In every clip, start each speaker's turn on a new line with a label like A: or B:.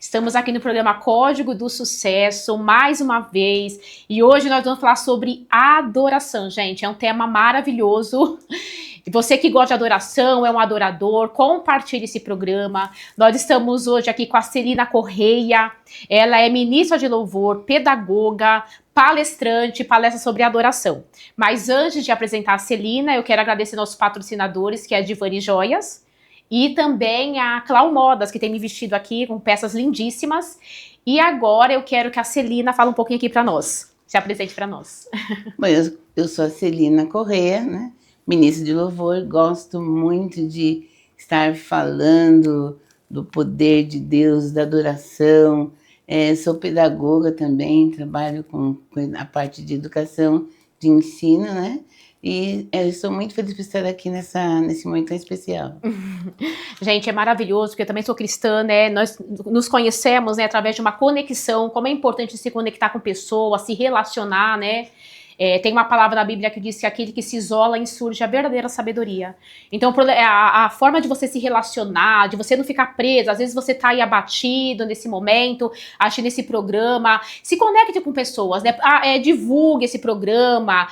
A: Estamos aqui no programa Código do Sucesso, mais uma vez, e hoje nós vamos falar sobre adoração, gente. É um tema maravilhoso. Você que gosta de adoração, é um adorador, compartilhe esse programa. Nós estamos hoje aqui com a Celina Correia. Ela é ministra de louvor, pedagoga, palestrante, palestra sobre adoração. Mas antes de apresentar a Celina, eu quero agradecer nossos patrocinadores, que é a Divani Joias, e também a Clau Modas, que tem me vestido aqui com peças lindíssimas. E agora eu quero que a Celina fale um pouquinho aqui para nós. Se apresente para nós.
B: Bom, eu sou a Celina Correia, né? Ministra de louvor. Gosto muito de estar falando do poder de Deus, da adoração. Sou pedagoga também, trabalho com a parte de educação, de ensino, né? E estou muito feliz por estar aqui nesse momento tão especial.
A: Gente, é maravilhoso, porque eu também sou cristã, né? Nós nos conhecemos, né, através de uma conexão, como é importante se conectar com pessoas, se relacionar, né? Tem uma palavra na Bíblia que diz que aquele que se isola insurge a verdadeira sabedoria. Então, a forma de você se relacionar, de você não ficar preso, às vezes você tá aí abatido nesse momento, assistindo esse programa, se conecte com pessoas, né? Divulgue esse programa,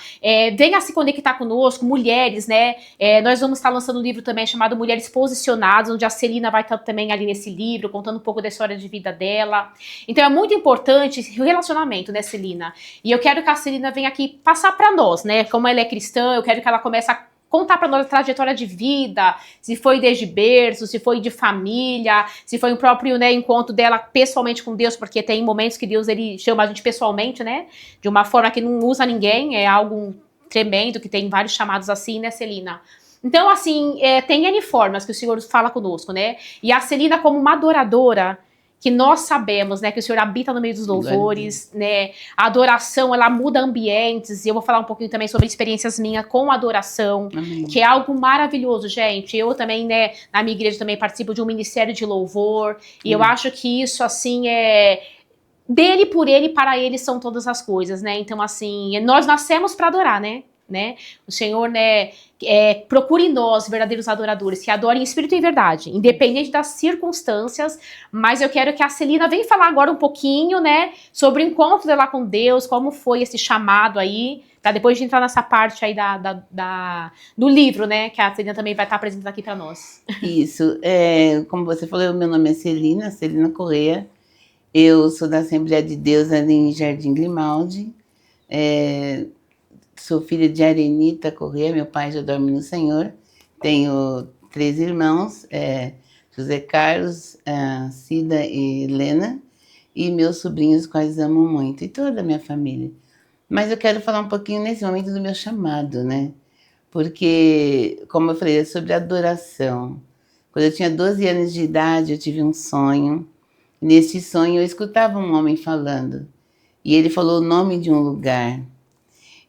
A: venha se conectar conosco, mulheres, né? Nós vamos estar lançando um livro também chamado Mulheres Posicionadas, onde a Celina vai estar também ali nesse livro, contando um pouco da história de vida dela. Então, é muito importante o relacionamento, né, Celina? E eu quero que a Celina venha aqui passar para nós, né? Como ela é cristã, eu quero que ela comece a contar para nós a trajetória de vida, se foi desde berço, se foi de família, se foi o próprio, né, encontro dela pessoalmente com Deus, porque tem momentos que Deus ele chama a gente pessoalmente, né? De uma forma que não usa ninguém, é algo tremendo, que tem vários chamados assim, né, Celina? Então, assim, tem N formas que o Senhor fala conosco, né? E a Celina, como uma adoradora, que nós sabemos, né, que o Senhor habita no meio dos louvores, né, a adoração, ela muda ambientes, e eu vou falar um pouquinho também sobre experiências minhas com a adoração, que é algo maravilhoso, gente. Eu também, né, na minha igreja também participo de um ministério de louvor, e eu acho que isso, assim, dele, por ele, para ele são todas as coisas, né, então, assim, nós nascemos para adorar, né, o Senhor, né, procure em nós verdadeiros adoradores, que adorem em espírito e em verdade, independente das circunstâncias. Mas eu quero que a Celina venha falar agora um pouquinho, né, sobre o encontro dela com Deus, como foi esse chamado aí, tá? Depois de entrar nessa parte aí do livro, né, que a Celina também vai estar apresentando aqui para nós.
B: Isso, como você falou, meu nome é Celina Correia, eu sou da Assembleia de Deus ali em Jardim Grimaldi, sou filha de Arenita Correia, meu pai já dorme no Senhor. Tenho 3 irmãos, José Carlos, Cida e Helena, e meus sobrinhos, quais amo muito, e toda a minha família. Mas eu quero falar um pouquinho nesse momento do meu chamado, né? Porque, como eu falei, é sobre adoração. Quando eu tinha 12 anos de idade, eu tive um sonho. Nesse sonho, eu escutava um homem falando. E ele falou o nome de um lugar.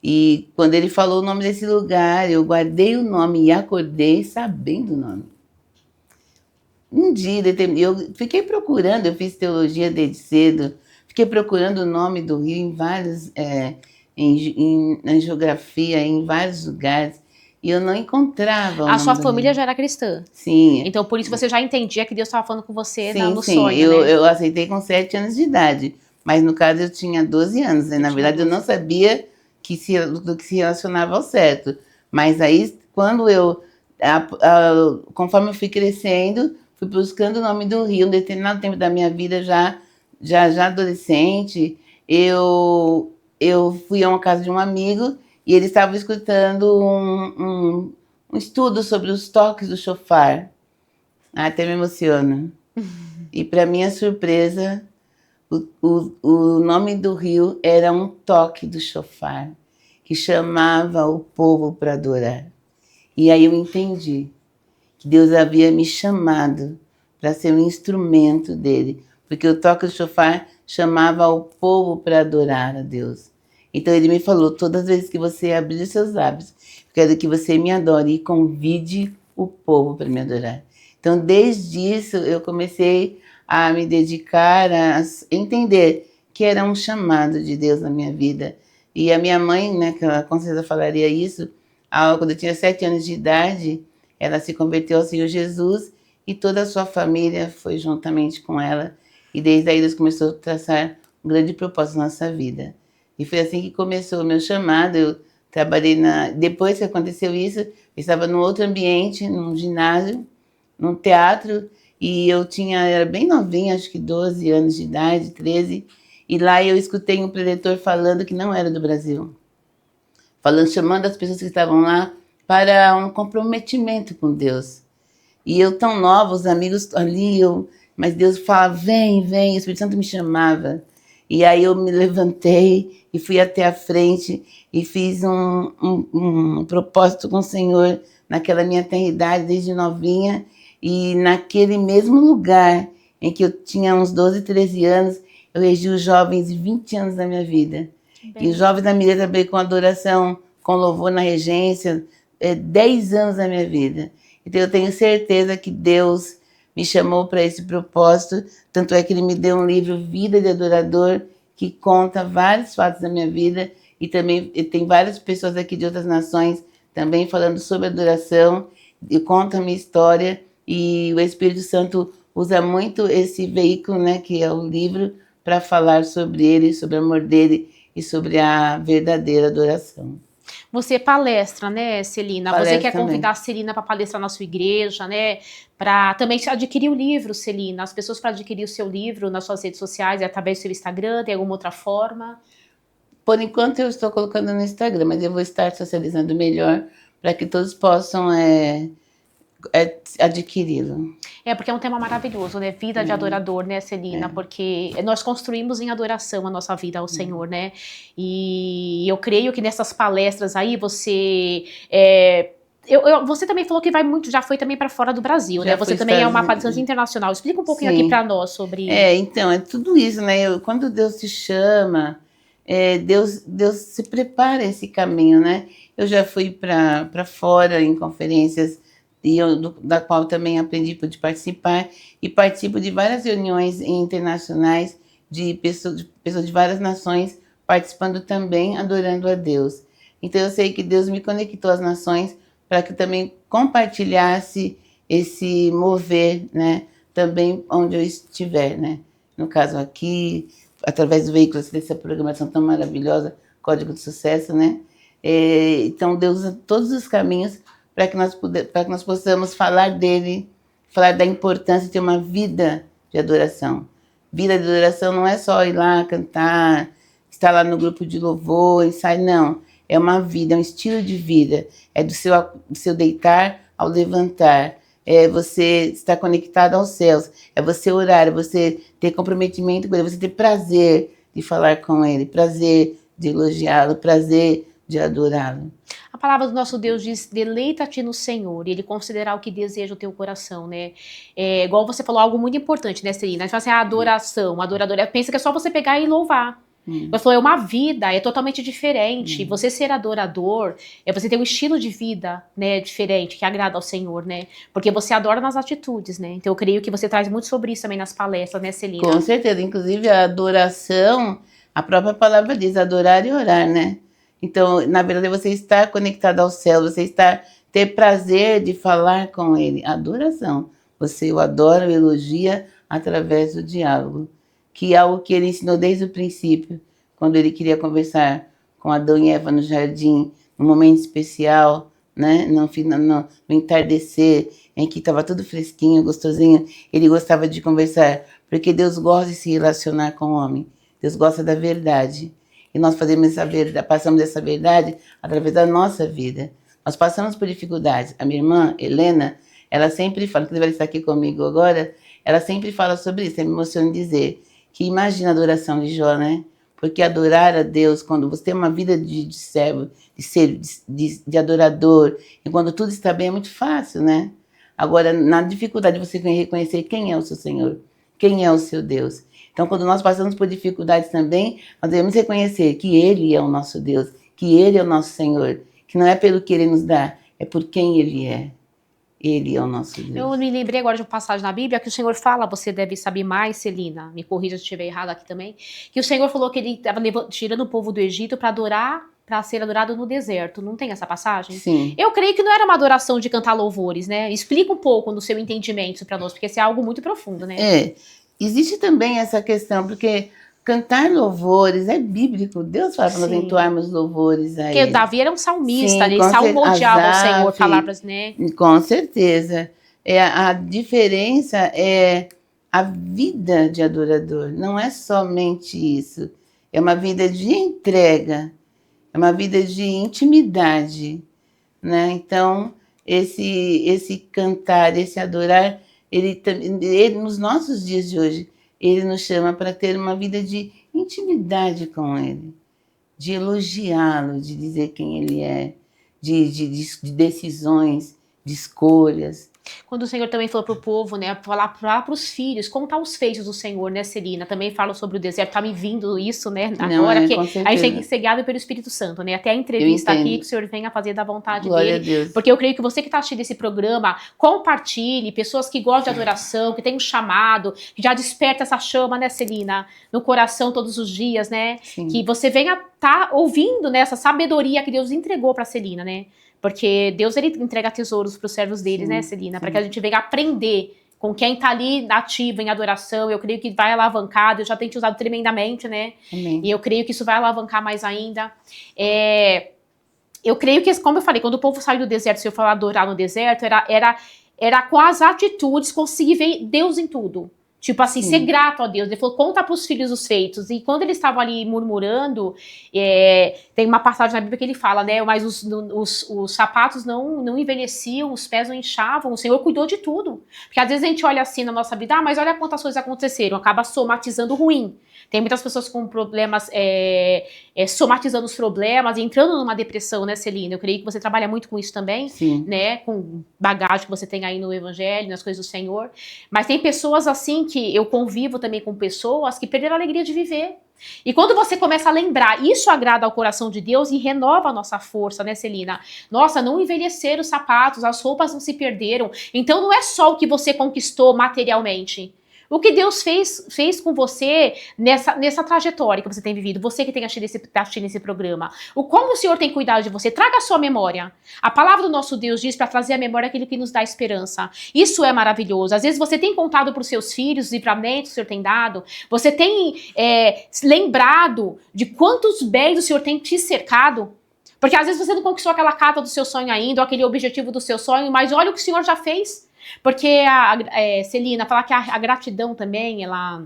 B: E quando ele falou o nome desse lugar, eu guardei o nome e acordei sabendo o nome. Um dia, eu fiquei procurando, eu fiz teologia desde cedo, fiquei procurando o nome do rio em vários, na geografia, em vários lugares, e eu não encontrava o nome.
A: A sua família já era cristã?
B: Sim.
A: Então, por isso você já entendia que Deus estava falando com você no
B: sim,
A: sonho, né?
B: Eu aceitei com 7 anos de idade, mas no caso eu tinha 12 anos, né? Na verdade, eu não sabia do que se relacionava ao certo. Mas aí, quando conforme eu fui crescendo, fui buscando o nome do rio, um determinado tempo da minha vida, já adolescente, eu fui a uma casa de um amigo e ele estava escutando um estudo sobre os toques do chofar. Até me emociona. E para minha surpresa, o nome do rio era um toque do chofar, que chamava o povo para adorar. E aí eu entendi que Deus havia me chamado para ser um instrumento dele, porque o toque do chofar chamava o povo para adorar a Deus. Então ele me falou, todas as vezes que você abrir os seus lábios, quero que você me adore e convide o povo para me adorar. Então desde isso eu comecei a me dedicar a entender que era um chamado de Deus na minha vida. E a minha mãe, né, que ela com certeza falaria isso, quando eu tinha 7 anos de idade, ela se converteu ao Senhor Jesus e toda a sua família foi juntamente com ela. E desde aí Deus começou a traçar um grande propósito na nossa vida. E foi assim que começou o meu chamado. Eu trabalhei Depois que aconteceu isso, eu estava num outro ambiente, num ginásio, num teatro, e era bem novinha, acho que 12 anos de idade, 13, e lá eu escutei um preletor falando que não era do Brasil, chamando as pessoas que estavam lá para um comprometimento com Deus. E eu tão nova, os amigos ali, mas Deus falava, vem, vem, o Espírito Santo me chamava. E aí eu me levantei e fui até a frente e fiz um propósito com o Senhor naquela minha tenridade, desde novinha. E naquele mesmo lugar em que eu tinha uns 12, 13 anos, eu regi os jovens 20 anos da minha vida. E os jovens da minha vida com adoração, com louvor na regência, 10 anos da minha vida. Então eu tenho certeza que Deus me chamou para esse propósito, tanto é que Ele me deu um livro, Vida de Adorador, que conta vários fatos da minha vida, e também tem várias pessoas aqui de outras nações também falando sobre adoração, e conta a minha história, e o Espírito Santo usa muito esse veículo, né, que é o livro, para falar sobre Ele, sobre o amor dEle e sobre a verdadeira adoração.
A: Você palestra, né, Celina? Você quer convidar a Celina para palestrar na sua igreja, né? Para também adquirir o livro, Celina. As pessoas para adquirir o seu livro nas suas redes sociais, através do seu Instagram, tem alguma outra forma?
B: Por enquanto eu estou colocando no Instagram, mas eu vou estar socializando melhor para que todos possam adquiri-lo.
A: Porque é um tema maravilhoso, né? Vida de adorador, né, Celina? Porque nós construímos em adoração a nossa vida ao Senhor, né? E eu creio que nessas palestras aí você... você também falou que já foi também para fora do Brasil, né? Você também é uma palestrante internacional. Explica um pouquinho aqui para nós sobre...
B: Então, é tudo isso, né? Quando Deus te chama, Deus se prepara esse caminho, né? Eu já fui para fora em conferências da qual também aprendi, pude participar, e participo de várias reuniões internacionais de pessoas de várias nações participando também, adorando a Deus. Então eu sei que Deus me conectou às nações para que eu também compartilhasse esse mover, né, também onde eu estiver, né? No caso aqui, através do veículo dessa programação tão maravilhosa, Código de Sucesso, né? Então Deus usa todos os caminhos para que nós possamos falar dele, falar da importância de ter uma vida de adoração. Vida de adoração não é só ir lá cantar, estar lá no grupo de louvor, ensaiar, não. É uma vida, é um estilo de vida. É do seu deitar ao levantar. É você estar conectado aos céus. É você orar, é você ter comprometimento com ele, é você ter prazer de falar com ele, prazer de elogiá-lo, prazer de adorá-lo.
A: A palavra do nosso Deus diz, deleita-te no Senhor, e Ele considerará o que deseja o teu coração, né? Igual você falou, algo muito importante, né, Celina? A gente fala assim, a adoração, adorador, pensa que é só você pegar e louvar. Você falou, é uma vida, é totalmente diferente. Você ser adorador, você ter um estilo de vida, né, diferente, que agrada ao Senhor, né? Porque você adora nas atitudes, né? Então eu creio que você traz muito sobre isso também nas palestras, né, Celina?
B: Com certeza, inclusive a adoração, a própria palavra diz, adorar e orar, né? Então, na verdade, você está conectado ao céu, você ter prazer de falar com ele. Adoração. Você o adora, o elogia através do diálogo, que é algo que ele ensinou desde o princípio, quando ele queria conversar com Adão e Eva no jardim, num momento especial, né? No entardecer, em que estava tudo fresquinho, gostosinho. Ele gostava de conversar, porque Deus gosta de se relacionar com o homem. Deus gosta da verdade. E nós passamos essa verdade através da nossa vida. Nós passamos por dificuldades. A minha irmã, Helena, ela sempre fala, que ela está aqui comigo agora, ela sempre fala sobre isso. Eu me emociono em dizer que imagina a adoração de Jó, né? Porque adorar a Deus, quando você tem uma vida de servo, de adorador, e quando tudo está bem, é muito fácil, né? Agora, na dificuldade de você reconhecer quem é o seu Senhor, quem é o seu Deus. Então, quando nós passamos por dificuldades também, nós devemos reconhecer que Ele é o nosso Deus, que Ele é o nosso Senhor, que não é pelo que Ele nos dá, é por quem Ele é. Ele é o nosso Deus.
A: Eu me lembrei agora de uma passagem na Bíblia que o Senhor fala, você deve saber mais, Celina, me corrija se estiver errado aqui também, que o Senhor falou que Ele estava tirando o povo do Egito para ser adorado no deserto. Não tem essa passagem?
B: Sim.
A: Eu creio que não era uma adoração de cantar louvores, né? Explica um pouco no seu entendimento para nós, porque isso é algo muito profundo, né?
B: existe também essa questão, porque cantar louvores é bíblico. Deus fala para nós
A: Sim.
B: entoarmos louvores a
A: Porque
B: Ele.
A: Davi era um salmista,
B: Sim,
A: ele
B: com
A: salmodiava ao Senhor
B: Asaf,
A: palavras, né?
B: com certeza. A diferença é a vida de adorador. Não é somente isso. É uma vida de entrega, é uma vida de intimidade, né? Então, esse cantar, esse adorar, ele, nos nossos dias de hoje, ele nos chama para ter uma vida de intimidade com Ele, de elogiá-lo, de dizer quem Ele é, de decisões, de escolhas.
A: Quando o Senhor também falou pro povo, né, falar para os filhos, contar os feitos do Senhor, né, Celina? Também fala sobre o deserto, tá me vindo isso, né,
B: Não,
A: agora, porque
B: com
A: a gente tem que
B: certeza.
A: ser guiado pelo Espírito Santo, né, até a
B: Eu
A: entrevista aqui
B: entendo.
A: que o Senhor venha fazer da vontade
B: Glória a
A: dele,
B: Deus.
A: porque eu creio que você que tá assistindo esse programa, compartilhe, pessoas que gostam de adoração, que tem um chamado, que já desperta essa chama, né, Celina, no coração todos os dias, né,
B: Sim.
A: que você venha tá ouvindo, né, essa sabedoria que Deus entregou pra Celina, né, porque Deus, ele entrega tesouros para os servos deles,
B: Sim,
A: né, Celina? Para
B: sim.
A: que a gente venha aprender com quem tá ali ativo em adoração. Eu creio que vai alavancar. Deus já tem te usado tremendamente, né?
B: Amém.
A: E eu creio que isso vai alavancar mais ainda. Eu creio que, como eu falei, quando o povo saiu do deserto, se eu falar adorar no deserto, era com as atitudes conseguir ver Deus em tudo. Tipo assim,
B: Sim.
A: ser grato a Deus. Ele falou, conta para os filhos os feitos. E quando eles estavam ali murmurando, tem uma passagem na Bíblia que ele fala, né? Mas os sapatos não envelheciam, os pés não inchavam, o Senhor cuidou de tudo. Porque às vezes a gente olha assim na nossa vida, mas olha quantas coisas aconteceram, acaba somatizando ruim. Tem muitas pessoas com problemas, somatizando os problemas e entrando numa depressão, né, Celina? Eu creio que você trabalha muito com isso também,
B: Sim.
A: né? Com bagagem que você tem aí no Evangelho, nas coisas do Senhor. Mas tem pessoas assim que eu convivo também com pessoas que perderam a alegria de viver. E quando você começa a lembrar, isso agrada ao coração de Deus e renova a nossa força, né, Celina? Nossa, não envelheceram os sapatos, as roupas não se perderam. Então não é só o que você conquistou materialmente. O que Deus fez com você nessa trajetória que você tem vivido, você que tem assistido esse programa. Como o Senhor tem cuidado de você, traga a sua memória. A palavra do nosso Deus diz para trazer a memória aquilo que nos dá esperança. Isso é maravilhoso. Às vezes você tem contado para os seus filhos os livramentos que o Senhor tem dado, você tem lembrado de quantos bens o Senhor tem te cercado. Porque às vezes você não conquistou aquela carta do seu sonho ainda, ou aquele objetivo do seu sonho, mas olha o que o Senhor já fez. Porque, Celina, falar que a gratidão também, ela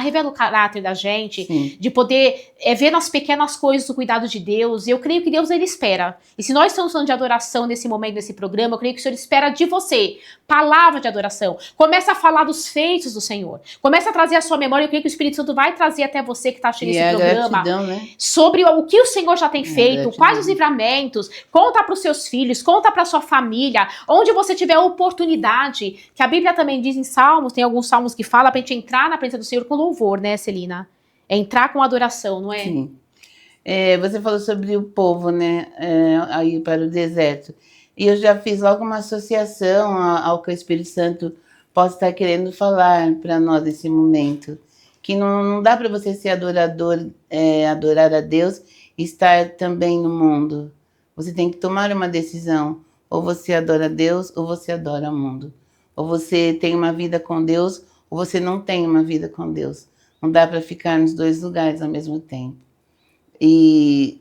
A: revela o caráter da gente,
B: Sim.
A: de poder ver nas pequenas coisas o cuidado de Deus. E eu creio que Deus, ele espera. E se nós estamos falando de adoração nesse momento, nesse programa, eu creio que o Senhor espera de você palavra de adoração. Começa a falar dos feitos do Senhor. Começa a trazer a sua memória. Eu creio que o Espírito Santo vai trazer até você que está assistindo esse programa.
B: Gratidão, né?
A: Sobre o que o Senhor já tem feito,
B: gratidão.
A: quais os livramentos. Conta para os seus filhos, conta para sua família. Onde você tiver oportunidade. Que a Bíblia também diz em Salmos, tem alguns salmos que fala pra gente entrar na presença do Senhor com louvor, né, Celina? É entrar com adoração, não é?
B: Sim. Você falou sobre o povo, né? Aí para o deserto. E eu já fiz logo uma associação ao que o Espírito Santo possa estar querendo falar para nós nesse momento. Que não dá para você ser adorador, adorar a Deus e estar também no mundo. Você tem que tomar uma decisão. Ou você adora a Deus ou você adora o mundo. Ou você tem uma vida com Deus ou você não tem uma vida com Deus. Não dá para ficar nos dois lugares ao mesmo tempo. E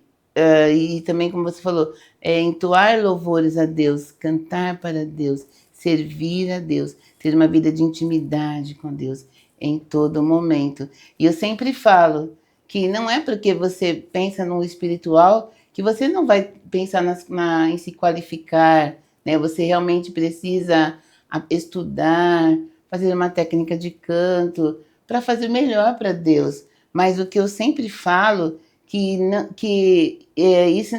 B: também, como você falou, entoar louvores a Deus, cantar para Deus, servir a Deus, ter uma vida de intimidade com Deus em todo momento. E eu sempre falo que não é porque você pensa no espiritual que você não vai pensar em se qualificar, né? Você realmente precisa estudar, fazer uma técnica de canto para fazer melhor para Deus. Mas o que eu sempre falo isso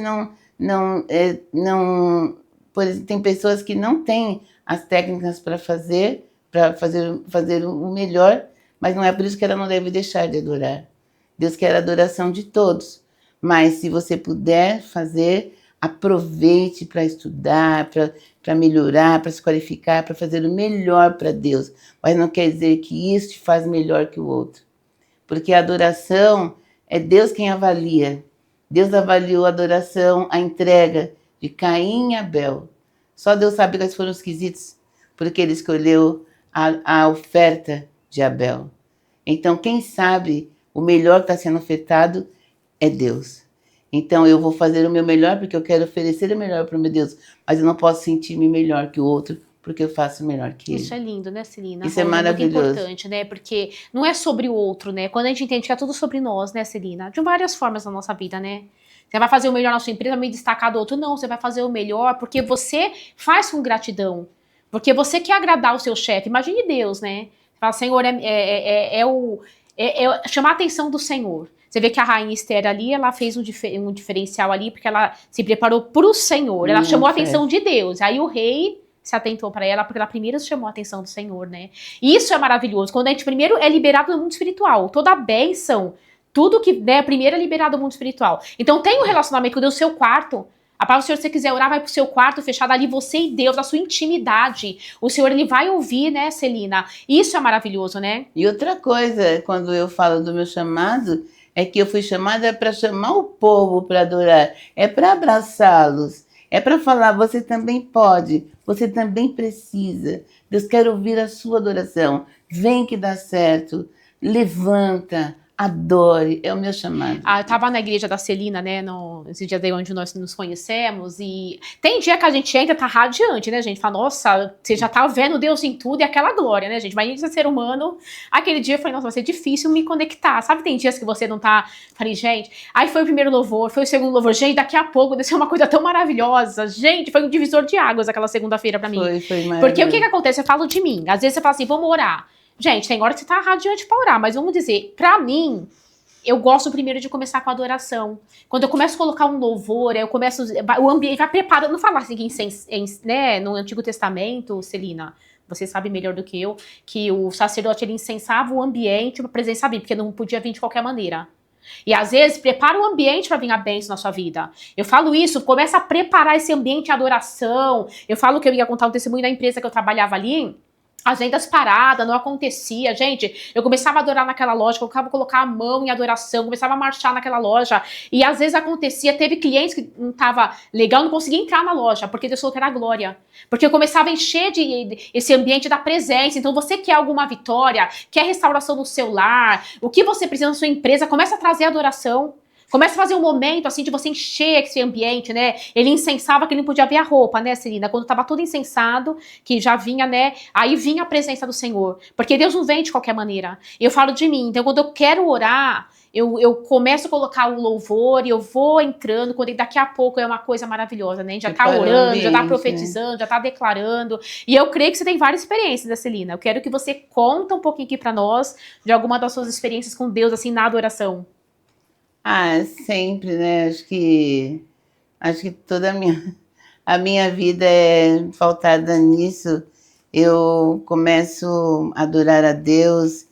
B: por exemplo, tem pessoas que não têm as técnicas para fazer o melhor, mas não é por isso que ela não deve deixar de adorar. Deus quer a adoração de todos, mas se você puder fazer, aproveite para estudar, para melhorar, para se qualificar, para fazer o melhor para Deus. Mas não quer dizer que isso te faz melhor que o outro, porque a adoração é Deus quem avalia. Deus avaliou a adoração, a entrega de Caim e Abel. Só Deus sabe quais foram os quesitos, porque ele escolheu a oferta de Abel. Então, quem sabe o melhor que está sendo ofertado é Deus. Então, eu vou fazer o meu melhor porque eu quero oferecer o melhor para o meu Deus. Mas eu não posso sentir-me melhor que o outro porque eu faço o melhor que ele.
A: Isso é lindo, né, Celina?
B: Isso é maravilhoso.
A: É muito importante, né? Porque não é sobre o outro, né? Quando a gente entende que é tudo sobre nós, né, Celina? De várias formas na nossa vida, né? Você vai fazer o melhor na sua empresa, me destacar do outro. Não, você vai fazer o melhor porque você faz com gratidão. Porque você quer agradar o seu chefe. Imagine Deus, né? Fala, Senhor, chamar a atenção do Senhor. Você vê que a rainha Esther ali, ela fez um diferencial ali, porque ela se preparou para o Senhor. Ela chamou a atenção de Deus. Aí o rei se atentou para ela, porque ela primeiro chamou a atenção do Senhor, né? E isso é maravilhoso. Quando a gente primeiro é liberado do mundo espiritual. Toda a bênção, tudo que, né, primeiro é liberado do mundo espiritual. Então tem um relacionamento com Deus, seu quarto. A palavra do Senhor, se você quiser orar, vai pro seu quarto fechado ali, você e Deus, a sua intimidade. O Senhor, ele vai ouvir, né, Celina? Isso é maravilhoso, né?
B: E outra coisa, quando eu falo do meu chamado, é que eu fui chamada para chamar o povo para adorar. É para abraçá-los. É para falar, você também pode, você também precisa. Deus quer ouvir a sua adoração. Vem que dá certo. Levanta. Adore, é o meu chamado.
A: Eu tava na igreja da Celina, né, esse dia daí onde nós nos conhecemos, e tem dia que a gente entra, tá radiante, né, gente? Fala, nossa, você já tá vendo Deus em tudo e aquela glória, né, gente? Mas a gente é ser humano. Aquele dia eu falei, nossa, vai ser difícil me conectar. Sabe, tem dias que você não tá... Falei, gente, aí foi o primeiro louvor, foi o segundo louvor, gente, daqui a pouco desceu uma coisa tão maravilhosa. Gente, foi um divisor de águas aquela segunda-feira pra mim.
B: Foi maravilhoso.
A: Porque o que acontece? Eu falo de mim. Às vezes você fala assim, vamos orar. Gente, tem hora que você tá radiante pra orar, mas vamos dizer, pra mim, eu gosto primeiro de começar com a adoração. Quando eu começo a colocar um louvor, o ambiente vai preparando, não falar assim, né, no Antigo Testamento, Celina, você sabe melhor do que eu, que o sacerdote, ele incensava o ambiente para a presença bíblica, porque não podia vir de qualquer maneira. E às vezes, prepara o ambiente para vir a bênção na sua vida. Eu falo isso, começa a preparar esse ambiente de adoração. Eu falo que eu ia contar um testemunho da empresa que eu trabalhava ali, as vendas paradas, não acontecia. Gente, eu começava a adorar naquela loja, colocar a mão em adoração, começava a marchar naquela loja. E às vezes acontecia, teve clientes que não tava legal, não conseguia entrar na loja, porque Deus falou que era glória. Porque eu começava a encher esse ambiente da presença. Então você quer alguma vitória, quer restauração no seu lar, o que você precisa na sua empresa, começa a trazer adoração. Começa a fazer um momento, assim, de você encher esse ambiente, né? Ele incensava que ele não podia ver a roupa, né, Celina? Quando tava tudo incensado, que já vinha, né? Aí vinha a presença do Senhor. Porque Deus não vem de qualquer maneira. Eu falo de mim. Então, quando eu quero orar, eu começo a colocar o louvor e eu vou entrando, quando daqui a pouco é uma coisa maravilhosa, né? A gente já tá orando, já tá profetizando, já tá declarando. E eu creio que você tem várias experiências, né, Celina? Eu quero que você conta um pouquinho aqui pra nós de alguma das suas experiências com Deus, assim, na adoração.
B: Sempre, né? Acho que toda a minha vida é pautada nisso. Eu começo a adorar a Deus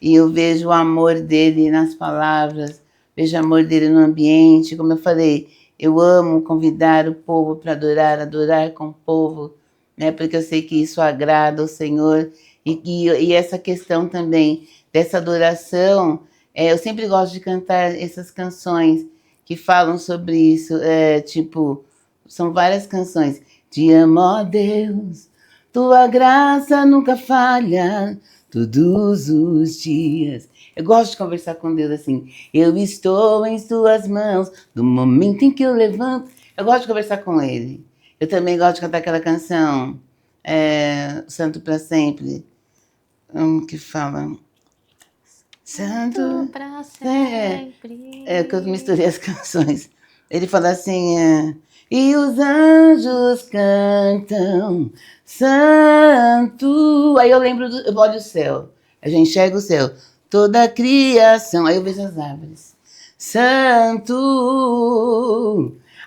B: e eu vejo o amor dele nas palavras, vejo o amor dele no ambiente. Como eu falei, eu amo convidar o povo para adorar com o povo, né? Porque eu sei que isso agrada ao Senhor. E essa questão também dessa adoração... eu sempre gosto de cantar essas canções que falam sobre isso. São várias canções. Te amo, ó Deus, tua graça nunca falha, todos os dias. Eu gosto de conversar com Deus assim. Eu estou em tuas mãos, no momento em que eu levanto. Eu gosto de conversar com Ele. Eu também gosto de cantar aquela canção, Santo para Sempre, que fala... Santo pra sempre. Que eu misturei as canções. Ele fala assim, e os anjos cantam, santo. Aí eu lembro, eu olho o céu, a gente enxerga o céu, toda a criação. Aí eu vejo as árvores, santo.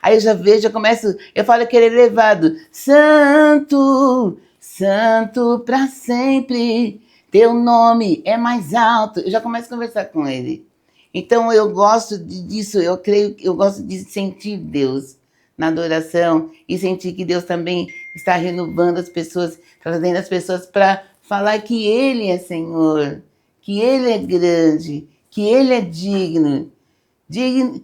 B: Aí eu já vejo, eu começo, eu falo aquele elevado, santo, santo pra sempre. Teu nome é mais alto. Eu já começo a conversar com ele. Então eu gosto disso, eu gosto de sentir Deus na adoração e sentir que Deus também está renovando as pessoas, trazendo as pessoas para falar que Ele é Senhor, que Ele é grande, que Ele é digno, digno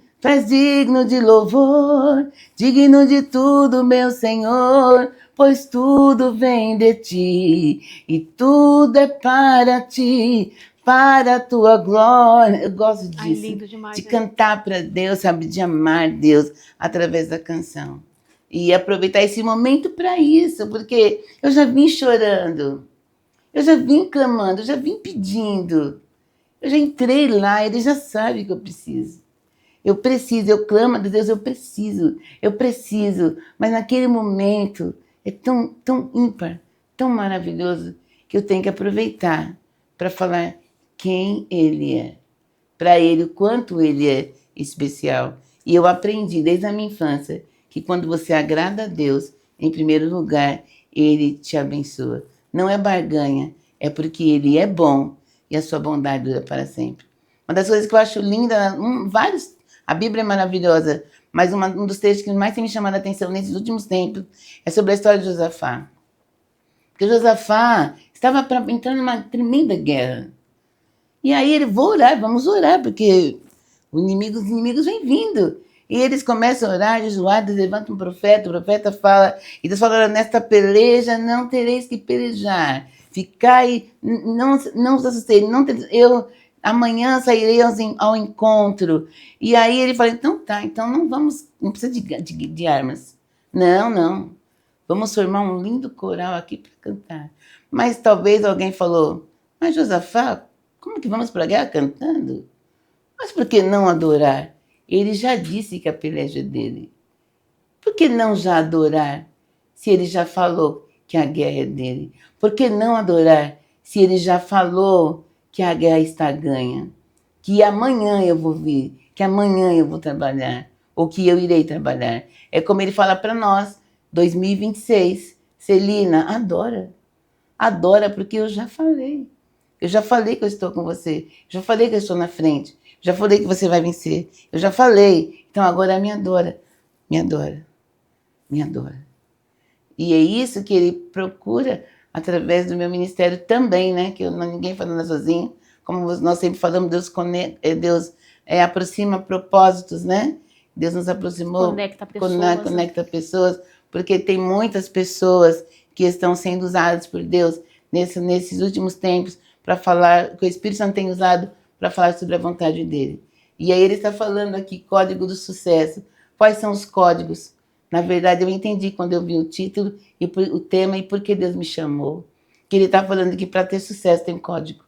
B: de louvor, digno de tudo, meu Senhor, pois tudo vem de ti, e tudo é para ti, para a tua glória. Eu gosto
A: Ai,
B: disso,
A: lindo demais,
B: de
A: né?
B: cantar para Deus, sabe, de amar Deus através da canção. E aproveitar esse momento para isso, porque eu já vim chorando, eu já vim clamando, eu já vim pedindo, eu já entrei lá, ele já sabe que eu preciso. Eu preciso, eu clamo a Deus, eu preciso. Mas naquele momento é tão, tão ímpar, tão maravilhoso, que eu tenho que aproveitar para falar quem Ele é. Para Ele, o quanto Ele é especial. E eu aprendi desde a minha infância que quando você agrada a Deus, em primeiro lugar, Ele te abençoa. Não é barganha, é porque Ele é bom e a sua bondade dura para sempre. Uma das coisas que eu acho linda, a Bíblia é maravilhosa, mas um dos textos que mais tem me chamado a atenção nesses últimos tempos é sobre a história de Josafá. Porque Josafá estava entrando numa tremenda guerra. E aí ele, vamos orar, porque os inimigos vêm vindo. E eles começam a orar, jejuar, Deus levanta o profeta fala, e Deus fala, nesta peleja não tereis que pelejar. Ficai, não os assustei, amanhã sairei ao encontro. E aí ele fala, então tá, então não precisa de armas. Não. Vamos formar um lindo coral aqui para cantar. Mas talvez alguém falou, mas Josafá, como que vamos para a guerra cantando? Mas por que não adorar? Ele já disse que a peleja é dele. Por que não já adorar, se ele já falou que a guerra é dele? Por que não adorar, se ele já falou que a guerra está ganha? Que amanhã eu vou vir, que amanhã eu vou trabalhar, ou que eu irei trabalhar. É como ele fala para nós, 2026, Celina, adora. Adora porque eu já falei. Eu já falei que eu estou com você. Já falei que eu estou na frente. Já falei que você vai vencer. Eu já falei. Então agora me adora. Me adora. Me adora. E é isso que ele procura através do meu ministério também, né? Que ninguém faz nada sozinho. Como nós sempre falamos, Deus aproxima propósitos, né? Deus nos aproximou.
A: Conecta pessoas.
B: Conecta pessoas. Porque tem muitas pessoas que estão sendo usadas por Deus nesses últimos tempos para falar, que o Espírito Santo tem usado para falar sobre a vontade dele. E aí ele está falando aqui, código do sucesso. Quais são os códigos? Na verdade, eu entendi quando eu vi o título, e o tema e por que Deus me chamou. Que ele está falando que para ter sucesso tem código.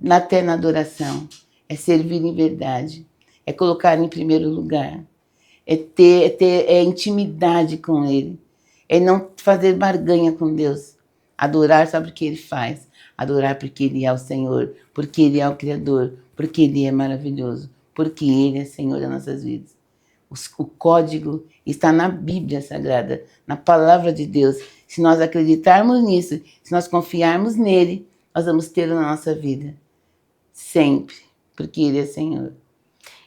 B: Até na adoração. É servir em verdade. É colocar em primeiro lugar. É ter intimidade com ele. É não fazer barganha com Deus. Adorar sabe o que ele faz. Adorar porque ele é o Senhor, porque ele é o Criador, porque ele é maravilhoso, porque ele é Senhor das nossas vidas. O código está na Bíblia Sagrada, na Palavra de Deus. Se nós acreditarmos nisso, se nós confiarmos nele, nós vamos tê-lo na nossa vida. Sempre, porque ele é Senhor.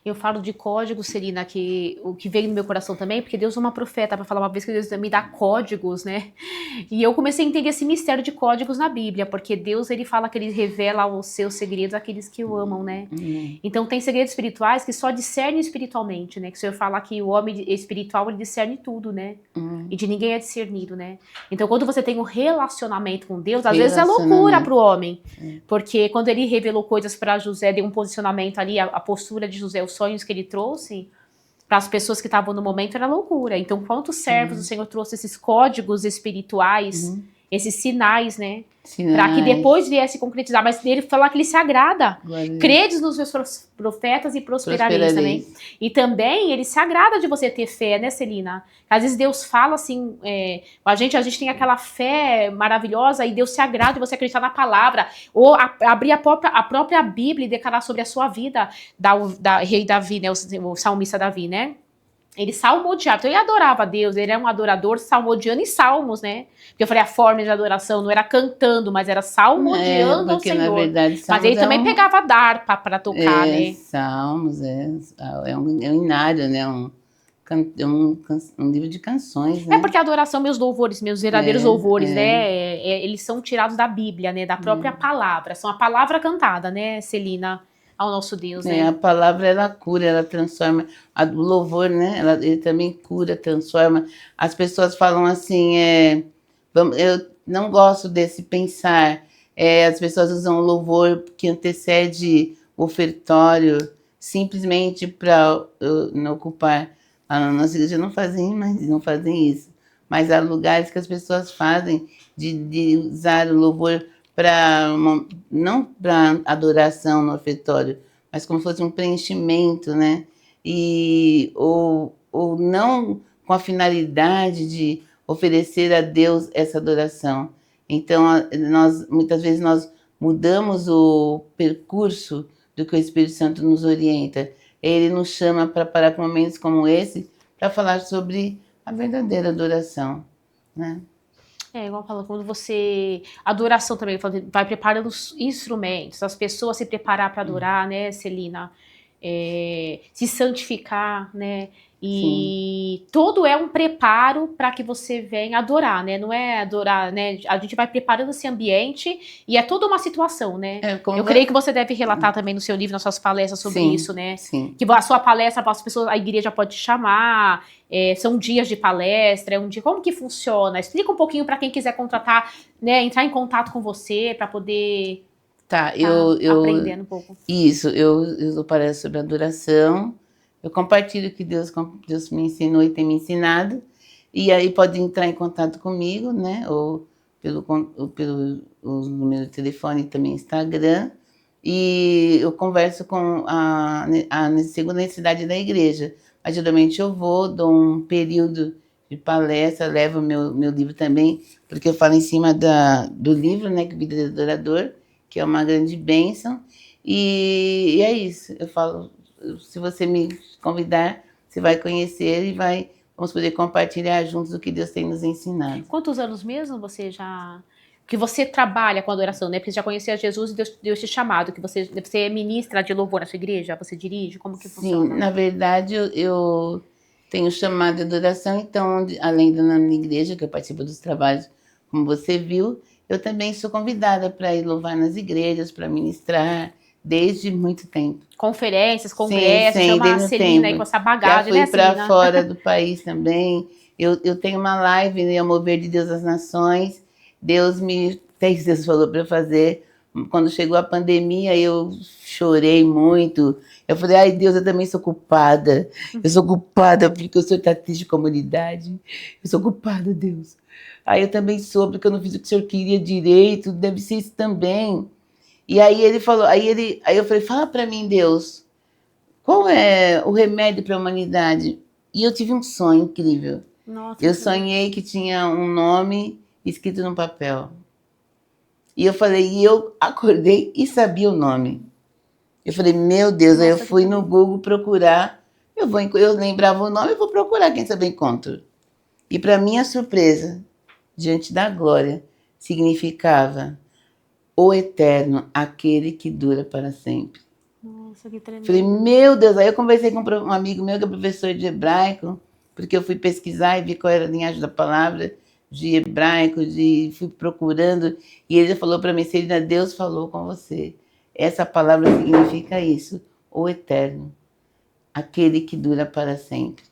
A: Eu falo de código, Celina, que o que veio no meu coração também, porque Deus é uma profeta para falar uma vez que Deus me dá códigos, né? E eu comecei a entender esse mistério de códigos na Bíblia, porque Deus, ele fala que ele revela os seus segredos àqueles que o amam, né? Então tem segredos espirituais que só discernem espiritualmente, né? Que o Senhor fala que o homem espiritual, ele discerne tudo, né? E de ninguém é discernido, né? Então quando você tem um relacionamento com Deus, às vezes é loucura pro homem. Porque quando ele revelou coisas para José, deu um posicionamento ali, a postura de José, os sonhos que ele trouxe para as pessoas que estavam no momento era loucura. Então, quantos servos o Senhor trouxe esses códigos espirituais, esses sinais, né? Para que depois viesse concretizar. Mas ele fala que ele se agrada. Credes nos meus profetas e prosperareis também. E também ele se agrada de você ter fé, né, Celina? Às vezes Deus fala assim, a gente tem aquela fé maravilhosa e Deus se agrada de você acreditar na palavra. Ou abrir a própria Bíblia e declarar sobre a sua vida, da rei Davi, né, o salmista Davi, né? Ele salmodiava, então ele adorava a Deus, ele era um adorador salmodiando em salmos, né? Porque eu falei, a forma de adoração não era cantando, mas era salmodiando ao Senhor.
B: Na verdade,
A: mas ele também pegava a harpa para tocar, né?
B: Salmos, é um inário, né? Um livro de canções, né?
A: É porque a adoração, meus louvores, meus verdadeiros louvores, né? Eles são tirados da Bíblia, né? Da própria palavra, são a palavra cantada, né, Celina? ao nosso Deus,
B: né?
A: né?
B: A palavra, ela cura, ela transforma. O louvor, né? Ele também cura, transforma. As pessoas falam assim, eu não gosto desse pensar. As pessoas usam o louvor que antecede o ofertório simplesmente para não ocupar. A nossa igreja não fazem, mas não fazem isso. Mas há lugares que as pessoas fazem de usar o louvor para não para adoração no ofertório, mas como se fosse um preenchimento, né? Ou não com a finalidade de oferecer a Deus essa adoração. Então, muitas vezes nós mudamos o percurso do que o Espírito Santo nos orienta. Ele nos chama para parar com momentos como esse para falar sobre a verdadeira adoração, né?
A: Igual fala, quando você. Adoração também, vai preparando os instrumentos, as pessoas se preparar para adorar, né, Celina? Se santificar, né? E
B: Sim.
A: todo é um preparo para que você venha adorar, né? Não é adorar, né? A gente vai preparando esse ambiente e é toda uma situação, né? Eu creio que você deve relatar também no seu livro, nas suas palestras sobre
B: sim,
A: isso, né?
B: Sim.
A: Que a sua palestra, as pessoas, a igreja pode te chamar, são dias de palestra, um dia. Como que funciona? Explica um pouquinho para quem quiser contratar, né? Entrar em contato com você para poder aprendendo um pouco.
B: Isso, eu dou palestra sobre adoração, eu compartilho o que Deus me ensinou e tem me ensinado, e aí pode entrar em contato comigo, né, ou pelo o número de telefone e também Instagram, e eu converso com a segunda necessidade da igreja, mas geralmente eu vou, dou um período de palestra, levo meu livro também, porque eu falo em cima do livro, né, que Vida de Adorador, que é uma grande bênção, e é isso, eu falo, se você me convidar, você vai conhecer e vamos poder compartilhar juntos o que Deus tem nos ensinado.
A: Quantos anos mesmo você já... que você trabalha com adoração, né? Porque você já conhecia Jesus e Deus te chamado, que você é ministra de louvor na sua igreja, você dirige, como que funciona?
B: Sim, na verdade eu tenho chamado de adoração, então além da minha igreja, que eu participo dos trabalhos, como você viu, eu também sou convidada para ir louvar nas igrejas, para ministrar, desde muito tempo.
A: Conferências, congressos,
B: sim,
A: chama a
B: desde o
A: Celina aí
B: tempo.
A: com essa
B: Já
A: bagagem,
B: fui
A: né,
B: para
A: Celina?
B: fora do país também. Eu tenho uma live, né, o Mover de Deus das Nações. Deus falou para eu fazer. Quando chegou a pandemia, eu chorei muito. Eu falei, ai Deus, eu também sou culpada. Eu sou culpada porque o Senhor está triste com a comunidade. Eu sou culpada, Deus. Aí eu também sou, porque eu não fiz o que o Senhor queria direito. Deve ser isso também. E aí ele falou, aí eu falei, fala para mim, Deus, qual é o remédio para a humanidade? E eu tive um sonho incrível.
A: Nossa,
B: Eu sonhei que tinha um nome escrito no papel. E eu falei, e eu acordei e sabia o nome. Eu falei, meu Deus, aí eu fui no Google procurar. Eu lembrava o nome, eu vou procurar, quem sabe eu encontro. E para minha surpresa, diante da glória, significava o eterno, aquele que dura para sempre.
A: Nossa, que tremendo.
B: Falei, meu Deus, aí eu conversei com um amigo meu que é professor de hebraico, porque eu fui pesquisar e vi qual era a linhagem da palavra de hebraico, fui procurando, e ele falou para mim, Celina, Deus falou com você. Essa palavra significa isso, o eterno, aquele que dura para sempre.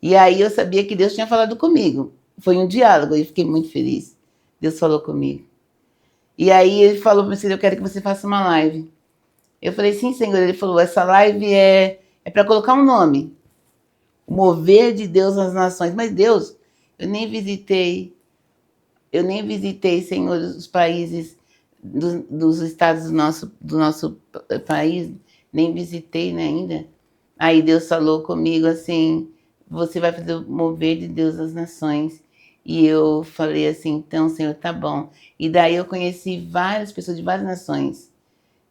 B: E aí eu sabia que Deus tinha falado comigo. Foi um diálogo e fiquei muito feliz. Deus falou comigo. E aí ele falou para mim, eu quero que você faça uma live. Eu falei, sim, Senhor. Ele falou, essa live é para colocar um nome. O mover de Deus nas nações. Mas Deus, eu nem visitei, Senhor, os países dos estados do nosso país. Nem visitei, né, ainda. Aí Deus falou comigo assim, você vai fazer o mover de Deus nas nações. E eu falei assim, então, Senhor, tá bom. E daí eu conheci várias pessoas de várias nações.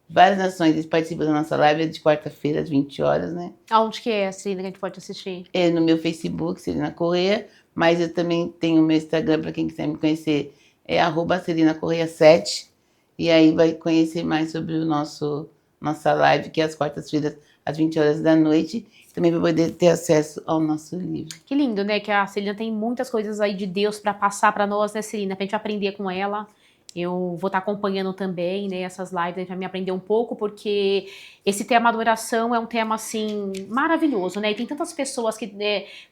B: Várias nações, eles participam da nossa live de quarta-feira, às 20 horas, né?
A: Aonde que é, Celina, que a gente pode assistir?
B: É no meu Facebook, Celina Correia, mas eu também tenho o meu Instagram, para quem quiser me conhecer, é @celinacorreia7, e aí vai conhecer mais sobre nossa live, que é às quartas-feiras, às 20 horas da noite, também vai poder ter acesso ao nosso livro.
A: Que lindo, né? Que a Celina tem muitas coisas aí de Deus para passar para nós, né, Celina? Pra gente aprender com ela. Eu vou estar acompanhando também, né, essas lives para me aprender um pouco, porque esse tema adoração é um tema, assim, maravilhoso, né? E tem tantas pessoas que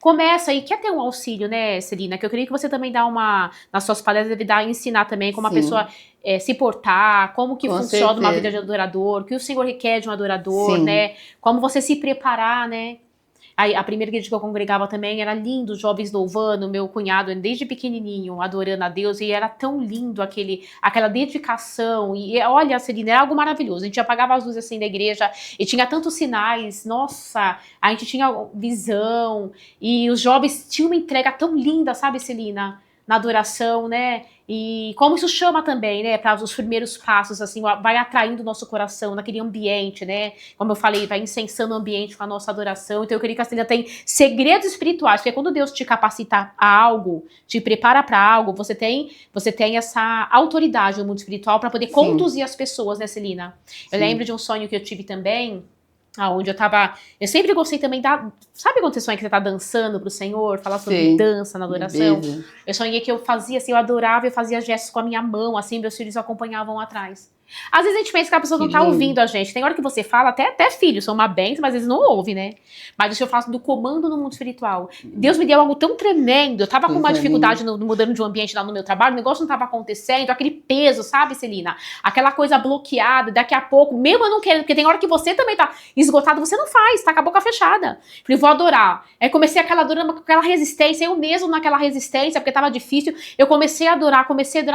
A: começam e quer ter um auxílio, né, Celina? Que eu queria que você também dá nas suas palestras, deve ensinar também como a pessoa se portar, como que funciona uma vida de adorador, o que o Senhor requer de um adorador, né? Como você se preparar, né? Aí, a primeira igreja que eu congregava também era lindo, os jovens louvando, meu cunhado desde pequenininho adorando a Deus, e era tão lindo aquela dedicação, e olha, Celina, era algo maravilhoso, a gente apagava as luzes assim da igreja, e tinha tantos sinais, nossa, a gente tinha visão, e os jovens tinham uma entrega tão linda, sabe, Celina? Na adoração, né? E como isso chama também, né? Para os primeiros passos, assim, vai atraindo o nosso coração naquele ambiente, né? Como eu falei, vai incensando o ambiente com a nossa adoração. Então eu queria que a Celina tem segredos espirituais, porque quando Deus te capacita a algo, te prepara para algo, você tem essa autoridade no mundo espiritual para poder conduzir as pessoas, né, Celina? Eu lembro de um sonho que eu tive também, onde eu sempre gostei também sabe quando você sonha que você tá dançando pro Senhor, falar sobre dança na adoração? Eu sonhei que eu fazia assim, eu adorava, eu fazia gestos com a minha mão, assim, meus filhos acompanhavam atrás. Às vezes a gente pensa que a pessoa não tá ouvindo a gente. Tem hora que você fala, até filhos são uma bênção, mas eles não ouvem, né? Mas isso eu faço do comando no mundo espiritual. Deus me deu algo tão tremendo. Eu tava com uma dificuldade mudando de um ambiente lá no meu trabalho, o negócio não tava acontecendo, aquele peso, sabe, Celina? Aquela coisa bloqueada, daqui a pouco, mesmo eu não querendo, porque tem hora que você também tá esgotado, você não faz, tá com a boca fechada. Falei, vou adorar. Aí comecei adorando com aquela resistência, eu mesmo naquela resistência, porque tava difícil, eu comecei a adorar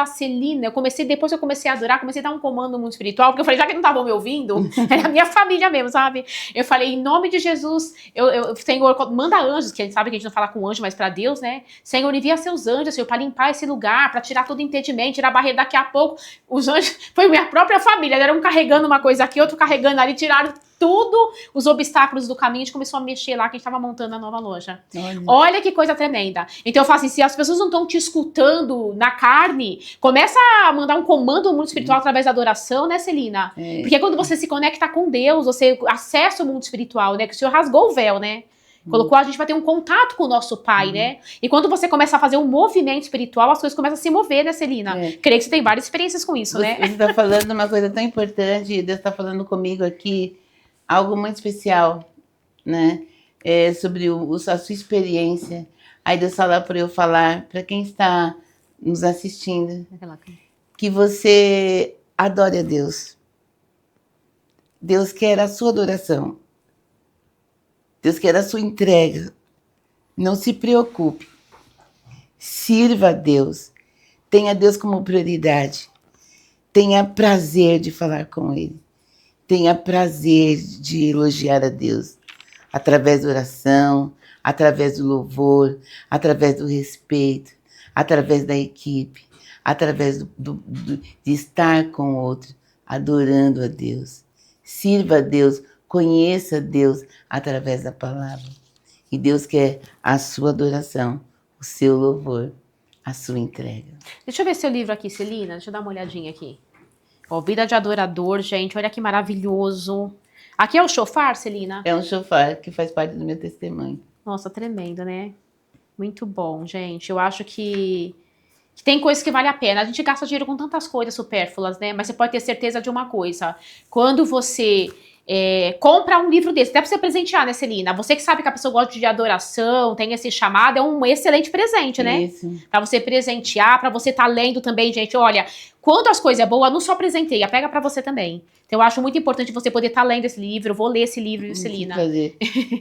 A: Celina, depois eu comecei a adorar, comecei a dar um comando no mundo espiritual, porque eu falei, já que não estavam me ouvindo, era a minha família mesmo, sabe? Eu falei, em nome de Jesus, Senhor, manda anjos, que a gente sabe que a gente não fala com anjo, mas pra Deus, né? Senhor, envia seus anjos, Senhor, pra limpar esse lugar, pra tirar todo impedimento, tirar a barreira. Daqui a pouco, os anjos, foi minha própria família, eram um carregando uma coisa aqui, outro carregando ali, tiraram tudo os obstáculos do caminho, a gente começou a mexer lá, que a gente tava montando a nova loja. Olha que coisa tremenda. Então eu falo assim, se as pessoas não estão te escutando na carne, começa a mandar um comando no mundo espiritual através da adoração, né, Celina? Porque quando você se conecta com Deus, você acessa o mundo espiritual, né? Que o Senhor rasgou o véu, né? Colocou a gente para ter um contato com o nosso Pai, né? E quando você começa a fazer um movimento espiritual, as coisas começam a se mover, né, Celina? Creio que você tem várias experiências com isso, né?
B: Você está falando de uma coisa tão importante, Deus está falando comigo aqui, algo muito especial, né? Sobre a sua experiência. Aí Deus fala para eu falar, para quem está nos assistindo, que você adore a Deus. Deus quer a sua adoração. Deus quer a sua entrega. Não se preocupe. Sirva a Deus. Tenha Deus como prioridade. Tenha prazer de falar com Ele. Tenha prazer de elogiar a Deus. Através da oração, através do louvor, através do respeito, através da equipe, através de estar com o outro, adorando a Deus. Sirva a Deus, conheça a Deus através da palavra. E Deus quer a sua adoração, o seu louvor, a sua entrega.
A: Deixa eu ver seu livro aqui, Celina. Deixa eu dar uma olhadinha aqui. Ó, Vida de Adorador, gente. Olha que maravilhoso. Aqui é o shofar, Celina?
B: É um shofar que faz parte do meu testemunho.
A: Nossa, tremendo, né? Muito bom, gente. Eu acho que tem coisas que vale a pena. A gente gasta dinheiro com tantas coisas supérfluas, né? Mas você pode ter certeza de uma coisa. Quando você compra um livro desse, até pra você presentear, né, Celina? Você que sabe que a pessoa gosta de adoração, tem esse chamado, é um excelente presente, né?
B: Isso.
A: Pra você presentear, pra você estar lendo também, gente. Olha, quando as coisas é boa, não só presenteia, pega pra você também. Então eu acho muito importante você poder estar lendo esse livro. Eu vou ler esse livro, Celina.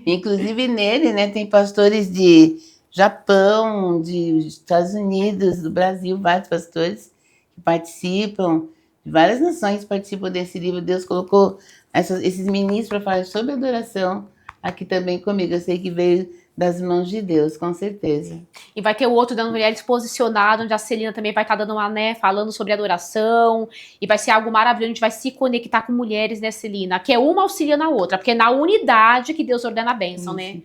B: Inclusive nele, né, tem pastores de Japão, de Estados Unidos, do Brasil, vários pastores que participam, de várias nações participam desse livro. Deus colocou esses ministros para falar sobre adoração aqui também comigo. Eu sei que veio das mãos de Deus, com certeza.
A: E vai ter o outro dando mulheres posicionado, onde a Celina também vai estar dando uma, né, falando sobre adoração, e vai ser algo maravilhoso, a gente vai se conectar com mulheres, né, Celina? Que é uma auxiliando a outra, porque é na unidade que Deus ordena a bênção, né?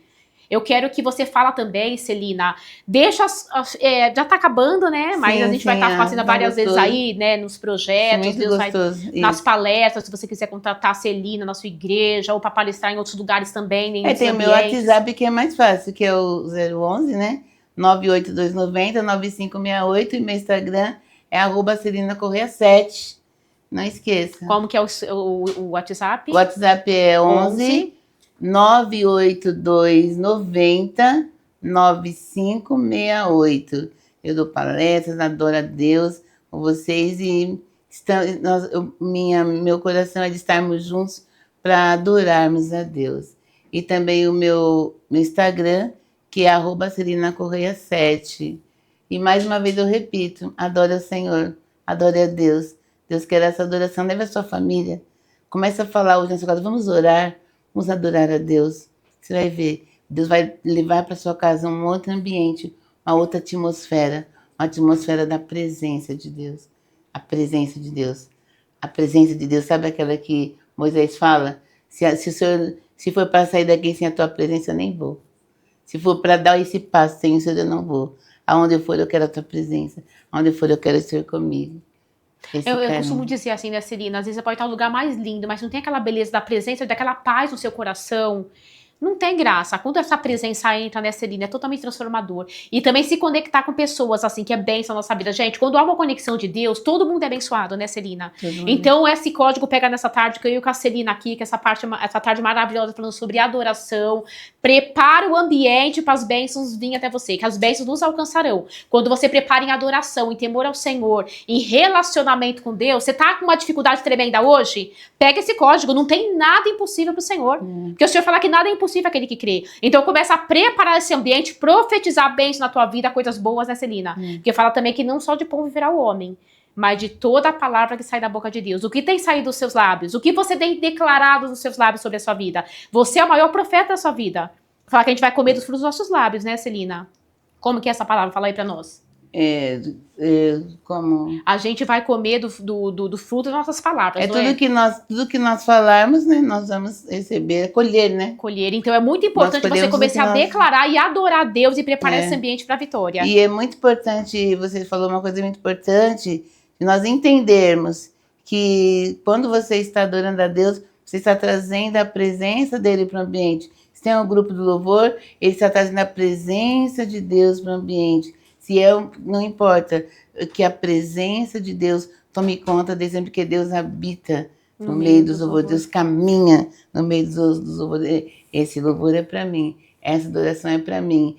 A: Eu quero que você fala também, Celina, deixa, já tá acabando, né? Mas a gente vai estar fazendo várias vezes aí, né? Nos projetos, Deus vai, nas palestras, se você quiser contratar a Celina na sua igreja, ou para palestrar em outros lugares também.
B: Tem o meu WhatsApp que é mais fácil, que é o 011, né? 98290-9568, e meu Instagram é @CelinaCorreia7. Não esqueça.
A: Como que é o WhatsApp?
B: O WhatsApp é 11 982 90 9568. Eu dou palestras, adoro a Deus com vocês e meu coração é de estarmos juntos para adorarmos a Deus. E também o meu Instagram, que é @CelinaCorreia7. E mais uma vez eu repito, adore ao Senhor, adore a Deus. Deus quer essa adoração, leve a sua família. Comece a falar hoje na sua casa, vamos orar, vamos adorar a Deus. Você vai ver, Deus vai levar para sua casa um outro ambiente, uma outra atmosfera, uma atmosfera da presença de Deus. A presença de Deus. A presença de Deus, sabe aquela que Moisés fala? Se for para sair daqui sem a tua presença, eu nem vou. Se for para dar esse passo sem o Senhor, eu não vou. Aonde eu for, eu quero a tua presença. Aonde eu for, eu quero o Senhor comigo.
A: Eu costumo dizer assim, né, Celina? Às vezes você pode estar no lugar mais lindo, mas não tem aquela beleza da presença, daquela paz no seu coração. Não tem graça. Quando essa presença entra, né, Celina, é totalmente transformador. E também se conectar com pessoas, assim, que é bênção na nossa vida. Gente, quando há uma conexão de Deus, todo mundo é abençoado, né, Celina? Então, esse código pega nessa tarde, que eu e com a Celina aqui, que essa tarde maravilhosa, falando sobre adoração. Prepara o ambiente para as bênçãos virem até você, que as bênçãos nos alcançarão. Quando você prepara em adoração, em temor ao Senhor, em relacionamento com Deus, você tá com uma dificuldade tremenda hoje? Pega esse código, não tem nada impossível pro Senhor. Porque o Senhor fala que nada é impossível aquele que crê. Então começa a preparar esse ambiente, profetizar bênçãos na tua vida, coisas boas, né, Celina? Porque fala também que não só de pão viverá o homem, mas de toda a palavra que sai da boca de Deus. O que tem saído dos seus lábios? O que você tem declarado nos seus lábios sobre a sua vida? Você é o maior profeta da sua vida. Fala que a gente vai comer dos frutos dos nossos lábios, né, Celina? Como que é essa palavra? Fala aí pra nós.
B: Como?
A: A gente vai comer do fruto das nossas palavras.
B: É tudo que nós falarmos, né? Nós vamos receber, colher, né?
A: Colher. Então é muito importante você começar a declarar e adorar a Deus e preparar esse ambiente para a vitória.
B: E é muito importante, você falou uma coisa muito importante, de nós entendermos que quando você está adorando a Deus, você está trazendo a presença dele para o ambiente. Se tem um grupo do louvor, ele está trazendo a presença de Deus para o ambiente. Não importa que a presença de Deus tome conta desse, porque Deus habita no meio dos louvores, Deus caminha no meio dos louvores. Esse louvor é para mim, essa adoração é para mim.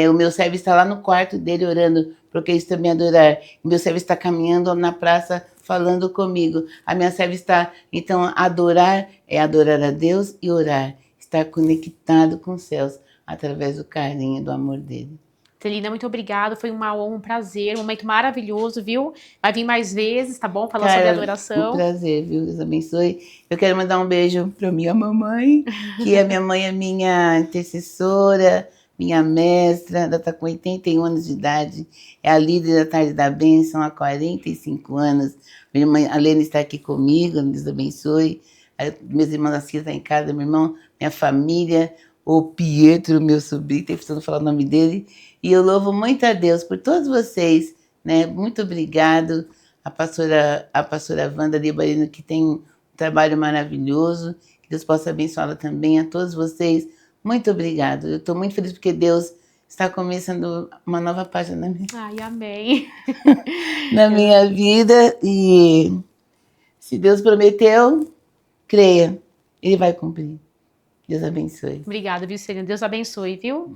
B: O meu servo está lá no quarto dele orando, porque eles também adorar. O meu servo está caminhando na praça falando comigo. A minha serva está, então, adorar é adorar a Deus e orar. Estar conectado com os céus através do carinho e do amor dele.
A: Celina, muito obrigada, foi uma honra, um prazer, um momento maravilhoso, viu? Vai vir mais vezes, tá bom? Falando sobre adoração.
B: Um prazer, viu? Deus abençoe. Eu quero mandar um beijo para minha mamãe, que a minha mãe é minha intercessora, minha mestra, ela está com 81 anos de idade, é a líder da Tarde da Bênção há 45 anos. Minha irmã, a Lena está aqui comigo, Deus abençoe. Meus irmãos aqui estão em casa, meu irmão, minha família, o Pietro, meu sobrinho, tem precisado falar o nome dele. E eu louvo muito a Deus por todos vocês, né? Muito obrigado. A pastora Wanda Libarino, que tem um trabalho maravilhoso. Que Deus possa abençoá-la também. A todos vocês, muito obrigado. Eu estou muito feliz porque Deus está começando uma nova página na minha,
A: amém.
B: na minha vida. E se Deus prometeu, creia, Ele vai cumprir. Deus abençoe.
A: Obrigada, viu, Celina? Deus abençoe, viu?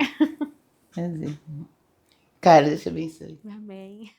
B: Prazer. Cara, Deus te abençoe.
A: Amém.